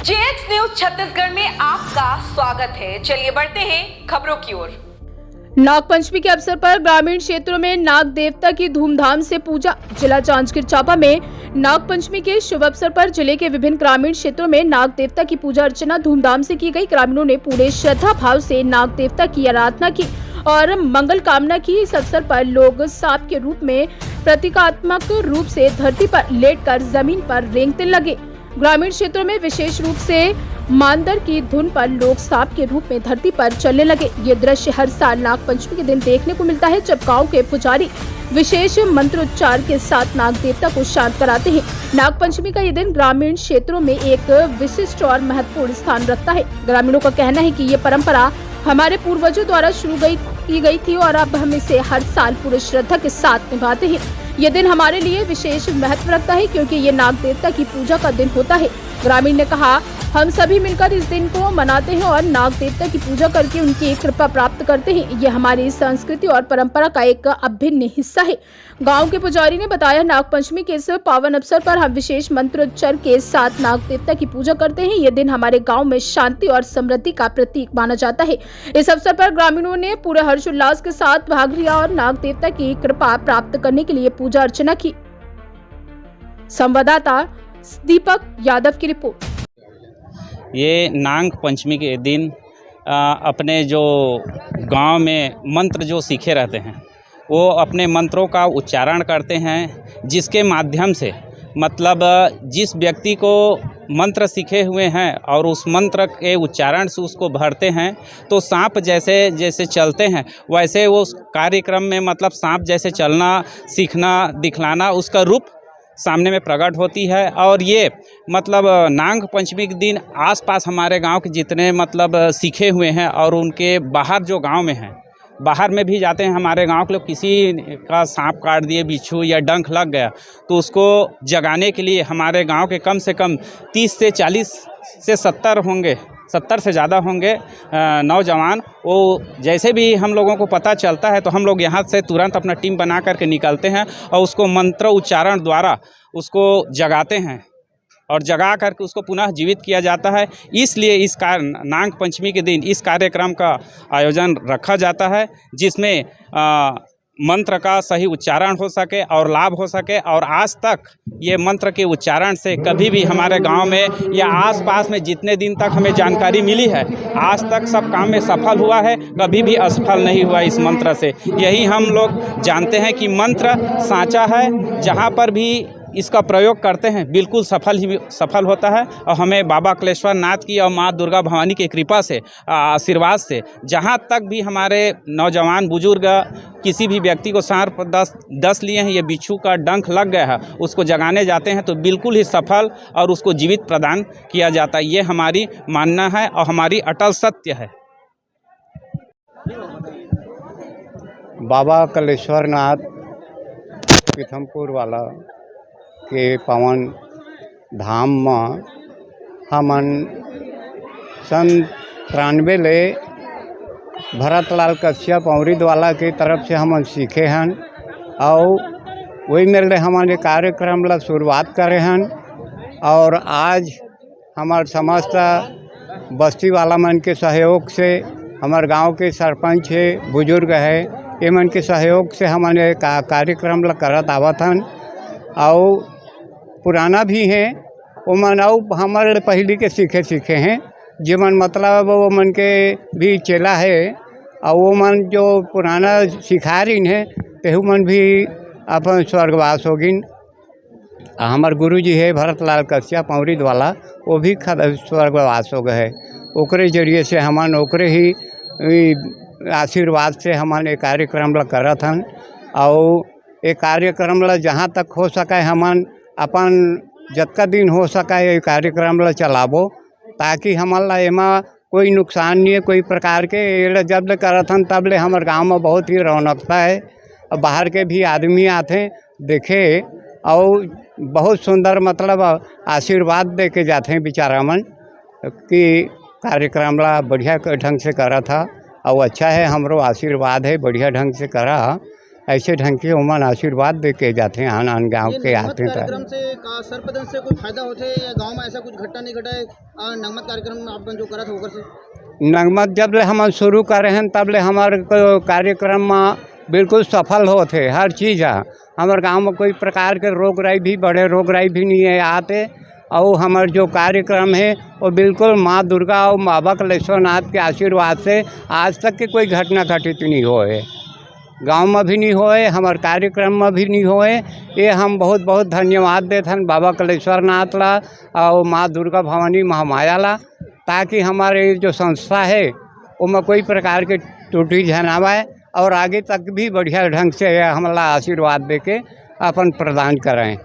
JX news Chhattisgarh में आपका स्वागत है। चलिए बढ़ते हैं खबरों की ओर। नागपंचमी के अवसर पर ग्रामीण क्षेत्रों में नाग देवता की धूमधाम से पूजा। जिला जांजगीर चांपा में नागपंचमी के शुभ अवसर पर जिले के विभिन्न ग्रामीण क्षेत्रों में नाग देवता की पूजा अर्चना धूमधाम से की गई। ग्रामीणों ने पूरे श्रद्धा भाव से नाग देवता की आराधना की और मंगल कामना की। इस अवसर पर लोग सांप के रूप में प्रतीकात्मक रूप से धरती पर लेटकर जमीन पर रेंगते लगे। ग्रामीण क्षेत्रों में विशेष रूप से मांदर की धुन पर लोग सांप के रूप में धरती पर चलने लगे। ये दृश्य हर साल नागपंचमी के दिन देखने को मिलता है, जब गांव के पुजारी विशेष मंत्रोच्चार के साथ नाग देवता को शांत कराते हैं। नागपंचमी का ये दिन ग्रामीण क्षेत्रों में एक विशिष्ट और महत्वपूर्ण स्थान रखता है। ग्रामीणों का कहना है कि ये परंपरा हमारे पूर्वजों द्वारा शुरू की गई थी और अब हम इसे हर साल पूरी श्रद्धा के साथ निभाते हैं। ये दिन हमारे लिए विशेष महत्व रखता है क्योंकि ये नाग देवता की पूजा का दिन होता है। ग्रामीण ने कहा, हम सभी मिलकर इस दिन को मनाते हैं और नाग देवता की पूजा करके उनकी कृपा प्राप्त करते हैं। ये हमारी संस्कृति और परंपरा का एक अभिन्न हिस्सा है। गांव के पुजारी ने बताया, नागपंचमी के इस पावन अवसर पर हम विशेष मंत्रोच्चार के साथ नाग देवता की पूजा करते हैं। ये दिन हमारे गांव में शांति और समृद्धि का प्रतीक माना जाता है। इस अवसर पर ग्रामीणों ने पूरे हर्षोल्लास के साथ भाग लिया और नाग देवता की कृपा प्राप्त करने के लिए पूजा अर्चना की। संवाददाता दीपक यादव की रिपोर्ट। ये नाग पंचमी के दिन अपने जो गांव में मंत्र जो सीखे रहते हैं वो अपने मंत्रों का उच्चारण करते हैं, जिसके माध्यम से मतलब जिस व्यक्ति को मंत्र सीखे हुए हैं और उस मंत्र के उच्चारण से उसको भरते हैं तो सांप जैसे जैसे चलते हैं वैसे वो कार्यक्रम में मतलब सांप जैसे चलना सीखना दिखलाना उसका रूप सामने में प्रकट होती है। और ये मतलब नाग पंचमी के दिन आसपास हमारे गांव के जितने मतलब सीखे हुए हैं और उनके बाहर जो गांव में हैं, बाहर में भी जाते हैं हमारे गांव के लोग, किसी का सांप काट दिए, बिच्छू या डंक लग गया तो उसको जगाने के लिए हमारे गांव के कम से कम 30 से 40 से 70 होंगे, 70 से ज़्यादा होंगे नौजवान। वो जैसे भी हम लोगों को पता चलता है तो हम लोग यहाँ से तुरंत अपना टीम बना करके निकलते हैं और उसको मंत्र उच्चारण द्वारा उसको जगाते हैं और जगा करके उसको पुनः जीवित किया जाता है। इसलिए इस नाग पंचमी के दिन इस कार्यक्रम का आयोजन रखा जाता है, जिसमें मंत्र का सही उच्चारण हो सके और लाभ हो सके। और आज तक ये मंत्र के उच्चारण से कभी भी हमारे गांव में या आसपास में जितने दिन तक हमें जानकारी मिली है, आज तक सब काम में सफल हुआ है, कभी भी असफल नहीं हुआ इस मंत्र से। यही हम लोग जानते हैं कि मंत्र साँचा है, जहाँ पर भी इसका प्रयोग करते हैं बिल्कुल सफल होता है। और हमें बाबा कलेश्वर नाथ की और माँ दुर्गा भवानी की कृपा से आशीर्वाद से जहाँ तक भी हमारे नौजवान बुजुर्ग किसी भी व्यक्ति को सांप दस लिए हैं, ये बिच्छू का डंक लग गया है, उसको जगाने जाते हैं तो बिल्कुल ही सफल और उसको जीवित प्रदान किया जाता है। ये हमारी मानना है और हमारी अटल सत्य है। बाबा कलेश्वर नाथ पीथमपुर वाला के पावन धाम में हमन सन 93 ले भरतलाल कश्यप अमृत वाला की तरफ से हमन सीखे हैं और वही मेरे हमारे कार्यक्रम ला शुरुआत करे हैं। और आज हमार समस्त बस्ती वाला मन के सहयोग से, हमार गांव के सरपंच है, बुजुर्ग है, ये मन के सहयोग से हमारे कार्यक्रम ला करत आवत हैं। और पुराना भी हैं वो मन और हमारे पहले के सीखे हैं, जो मन मतलब वो मन के भी चेला है और वो मन जो पुराना सिखा रही हैं तेहू मन भी अपन स्वर्गवास होगिन। हमार गुरु जी है भरतलाल कश्यप अमृत वाला, वो भी स्वर्गवास हो गए। ओकरे जरिए से हमन ओकरे ही आशीर्वाद से हमन ये कार्यक्रम ला करत हन। और ये कार्यक्रम ला जहाँ तक हो सके हमन अपन जतका दिन हो सका ये कार्यक्रम ला चलाबो, ताकि हमारा एमा कोई नुकसान नहीं है कोई प्रकार के। ये जब ले करत हन तब ले हमारे गांव में बहुत ही रौनकता है। बाहर के भी आदमी आते देखे और बहुत सुंदर मतलब आशीर्वाद दे के जाते हैं बेचारा मन कि कार्यक्रम ला बढ़िया ढंग से करा था और अच्छा है, हमरो आशीर्वाद है बढ़िया ढंग से करा। ऐसे ढंग के उमन आशीर्वाद दे के जाते हैं आन गाँव ये के नगमत आते हैं कार्यक्रम से सर्पदंश से कोई फायदा होते या गांव में ऐसा कुछ घटना नहीं घटा है नगमत कार्यक्रम में आपने जो करा था होकर से नगमत जब ले हम शुरू करे हैं तब ले हमारे कार्यक्रम में बिल्कुल सफल होते हर चीज़ है। हमारे गांव में कोई प्रकार के रोग राई भी बड़े रोग राई भी नहीं है आते। और हमारे जो कार्यक्रम है वो बिल्कुल माँ दुर्गा और बाबा कलेश्वरनाथ के आशीर्वाद से आज तक की कोई घटना घटित नहीं होए, गांव में भी नहीं होए, हमारे कार्यक्रम में भी नहीं होए। ये हम बहुत बहुत धन्यवाद देते हैं बाबा कलेश्वरनाथ ला और माँ दुर्गा भवानी महामाया ला, ताकि हमारे जो संस्था है उसमें कोई प्रकार के त्रुटि झनावाए और आगे तक भी बढ़िया ढंग से हमारा आशीर्वाद दे के अपन प्रदान करें।